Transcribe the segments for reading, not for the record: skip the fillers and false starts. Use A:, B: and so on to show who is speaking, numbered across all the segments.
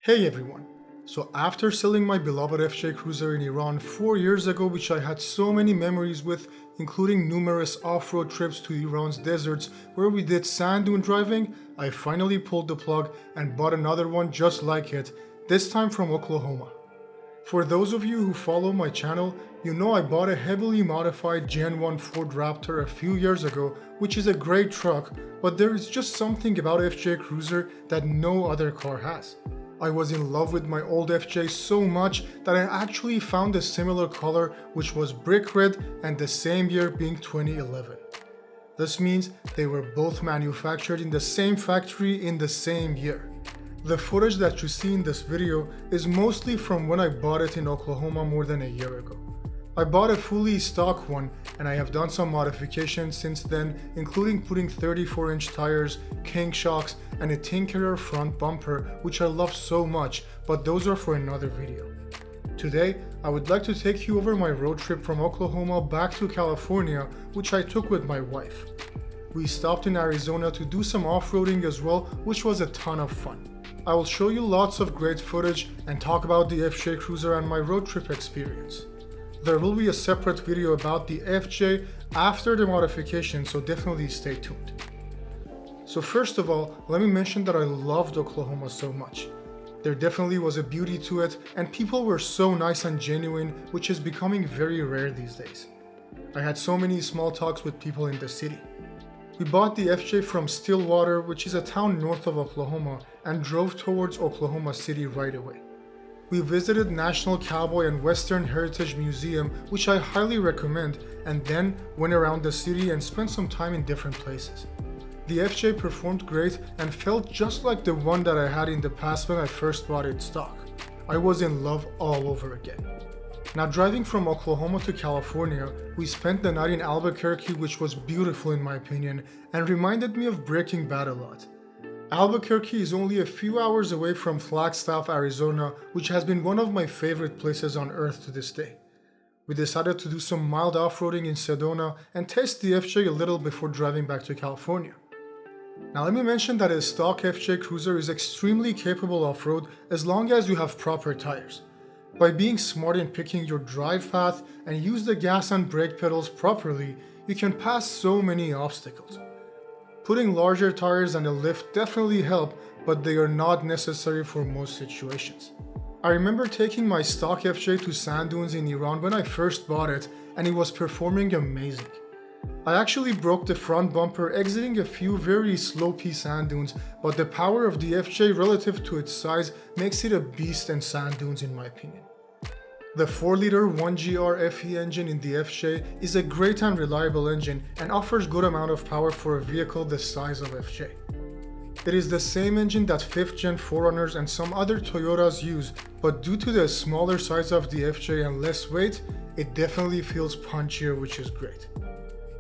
A: Hey everyone! So after selling my beloved FJ Cruiser in Iran 4 years ago, which I had so many memories with, including numerous off-road trips to Iran's deserts where we did sand dune driving, I finally pulled the plug and bought another one just like it, this time from Oklahoma. For those of you who follow my channel, you know I bought a heavily modified Gen 1 Ford Raptor a few years ago, which is a great truck, but there is just something about FJ Cruiser that no other car has. I was in love with my old FJ so much that I actually found a similar color, which was brick red, and the same year being 2011. This means they were both manufactured in the same factory in the same year. The footage that you see in this video is mostly from when I bought it in Oklahoma more than a year ago. I bought a fully stock one, and I have done some modifications since then, including putting 34-inch tires, king shocks, and a Tinkerer front bumper, which I love so much, but those are for another video. Today, I would like to take you over my road trip from Oklahoma back to California, which I took with my wife. We stopped in Arizona to do some off-roading as well, which was a ton of fun. I will show you lots of great footage and talk about the FJ Cruiser and my road trip experience. There will be a separate video about the FJ after the modification, so definitely stay tuned. So first of all, let me mention that I loved Oklahoma so much. There definitely was a beauty to it, and people were so nice and genuine, which is becoming very rare these days. I had so many small talks with people in the city. We bought the FJ from Stillwater, which is a town north of Oklahoma, and drove towards Oklahoma City right away. We visited National Cowboy and Western Heritage Museum, which I highly recommend, and then went around the city and spent some time in different places. The FJ performed great and felt just like the one that I had in the past when I first bought it stock. I was in love all over again. Now, driving from Oklahoma to California, we spent the night in Albuquerque, which was beautiful in my opinion and reminded me of Breaking Bad a lot. Albuquerque is only a few hours away from Flagstaff, Arizona, which has been one of my favorite places on earth to this day. We decided to do some mild off-roading in Sedona and test the FJ a little before driving back to California. Now let me mention that a stock FJ Cruiser is extremely capable off-road as long as you have proper tires. By being smart in picking your drive path and use the gas and brake pedals properly, you can pass so many obstacles. Putting larger tires and a lift definitely help, but they are not necessary for most situations. I remember taking my stock FJ to sand dunes in Iran when I first bought it, and it was performing amazing. I actually broke the front bumper exiting a few very slopey sand dunes, but the power of the FJ relative to its size makes it a beast in sand dunes in my opinion. The 4-liter 1GR FE engine in the FJ is a great and reliable engine and offers good amount of power for a vehicle the size of FJ. It is the same engine that 5th Gen 4Runners and some other Toyotas use, but due to the smaller size of the FJ and less weight, it definitely feels punchier, which is great.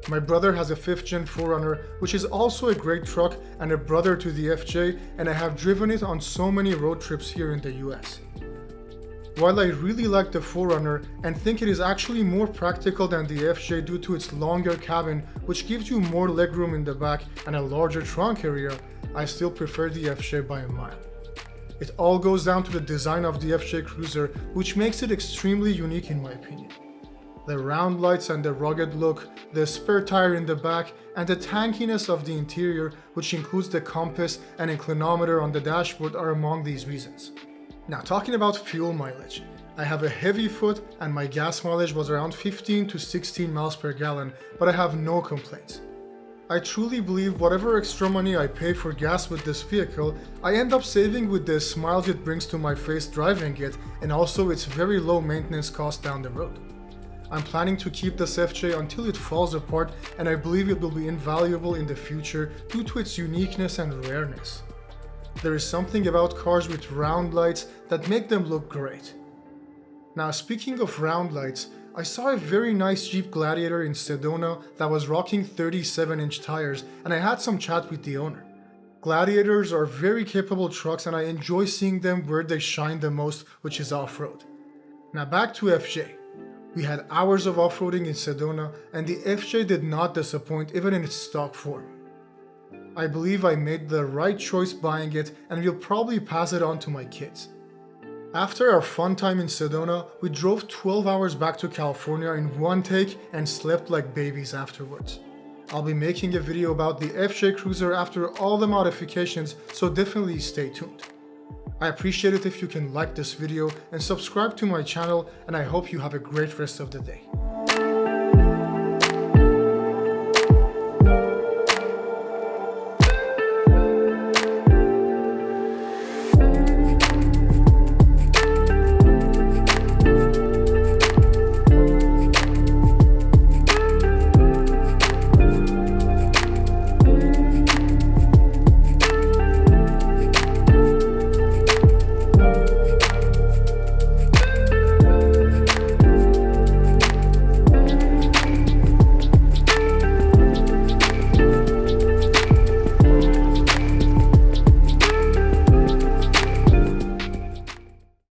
A: My brother has a 5th Gen 4Runner, which is also a great truck and a brother to the FJ, and I have driven it on so many road trips here in the US. While I really like the 4Runner and think it is actually more practical than the FJ due to its longer cabin, which gives you more legroom in the back and a larger trunk area, I still prefer the FJ by a mile. It all goes down to the design of the FJ Cruiser, which makes it extremely unique in my opinion. The round lights and the rugged look, the spare tire in the back, and the tankiness of the interior, which includes the compass and inclinometer on the dashboard, are among these reasons. Now, talking about fuel mileage, I have a heavy foot and my gas mileage was around 15 to 16 miles per gallon, but I have no complaints. I truly believe whatever extra money I pay for gas with this vehicle, I end up saving with the smiles it brings to my face driving it, and also its very low maintenance cost down the road. I'm planning to keep this FJ until it falls apart, and I believe it will be invaluable in the future due to its uniqueness and rareness. There is something about cars with round lights that make them look great. Now, speaking of round lights, I saw a very nice Jeep Gladiator in Sedona that was rocking 37-inch tires, and I had some chat with the owner. Gladiators are very capable trucks and I enjoy seeing them where they shine the most, which is off-road. Now back to FJ. We had hours of off-roading in Sedona, and the FJ did not disappoint even in its stock form. I believe I made the right choice buying it and will probably pass it on to my kids. After our fun time in Sedona, we drove 12 hours back to California in one take and slept like babies afterwards. I'll be making a video about the FJ Cruiser after all the modifications, so definitely stay tuned. I appreciate it if you can like this video and subscribe to my channel, and I hope you have a great rest of the day.